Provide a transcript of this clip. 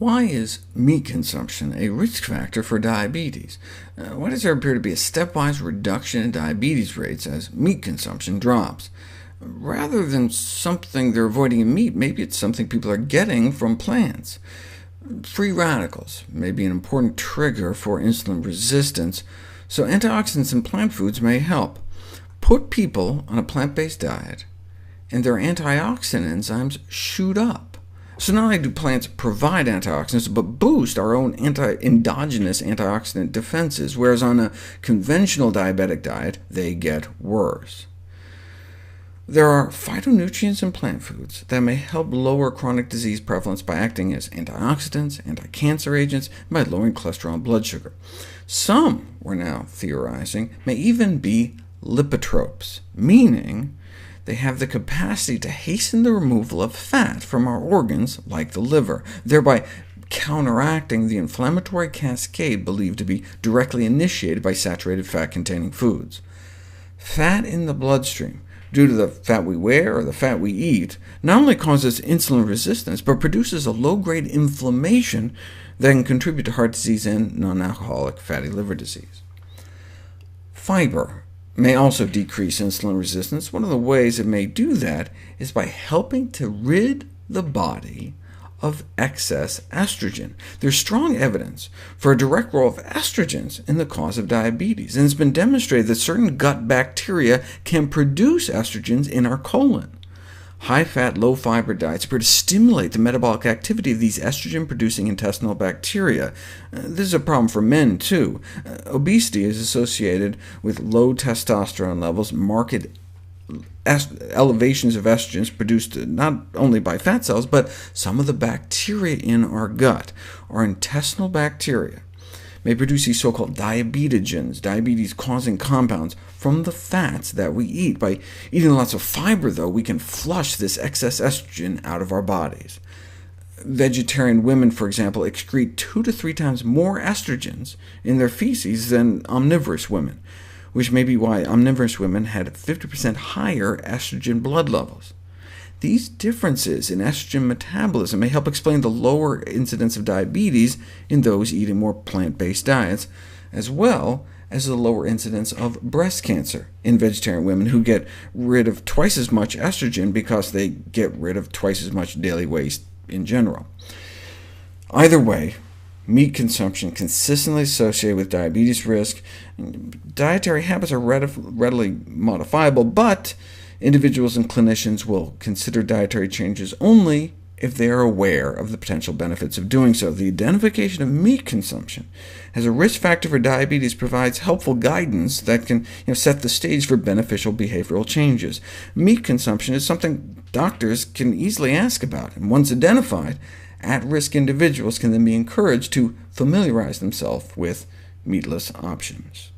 Why is meat consumption a risk factor for diabetes? Why does there appear to be a stepwise reduction in diabetes rates as meat consumption drops? Rather than something they're avoiding in meat, maybe it's something people are getting from plants. Free radicals may be an important trigger for insulin resistance, so antioxidants in plant foods may help. Put people on a plant-based diet, and their antioxidant enzymes shoot up. So not only do plants provide antioxidants, but boost our own endogenous antioxidant defenses, whereas on a conventional diabetic diet, they get worse. There are phytonutrients in plant foods that may help lower chronic disease prevalence by acting as antioxidants, anti-cancer agents, and by lowering cholesterol and blood sugar. Some, we're now theorizing, may even be lipotropes, meaning they have the capacity to hasten the removal of fat from our organs, like the liver, thereby counteracting the inflammatory cascade believed to be directly initiated by saturated fat-containing foods. Fat in the bloodstream, due to the fat we wear or the fat we eat, not only causes insulin resistance, but produces a low-grade inflammation that can contribute to heart disease and non-alcoholic fatty liver disease. Fiber may also decrease insulin resistance. One of the ways it may do that is by helping to rid the body of excess estrogen. There's strong evidence for a direct role of estrogens in the cause of diabetes, and it's been demonstrated that certain gut bacteria can produce estrogens in our colon. High-fat, low-fiber diets appear to stimulate the metabolic activity of these estrogen-producing intestinal bacteria. This is a problem for men, too. Obesity is associated with low testosterone levels, marked elevations of estrogens produced not only by fat cells, but some of the bacteria in our gut. Our intestinal bacteria may produce these so-called diabetogens, diabetes-causing compounds, from the fats that we eat. By eating lots of fiber, though, we can flush this excess estrogen out of our bodies. Vegetarian women, for example, excrete 2 to 3 times more estrogens in their feces than omnivorous women, which may be why omnivorous women had 50% higher estrogen blood levels. These differences in estrogen metabolism may help explain the lower incidence of diabetes in those eating more plant-based diets, as well as the lower incidence of breast cancer in vegetarian women who get rid of twice as much estrogen because they get rid of twice as much daily waste in general. Either way, meat consumption consistently associated with diabetes risk. Dietary habits are readily modifiable, but individuals and clinicians will consider dietary changes only if they are aware of the potential benefits of doing so. The identification of meat consumption as a risk factor for diabetes provides helpful guidance that can set the stage for beneficial behavioral changes. Meat consumption is something doctors can easily ask about, and once identified, at-risk individuals can then be encouraged to familiarize themselves with meatless options.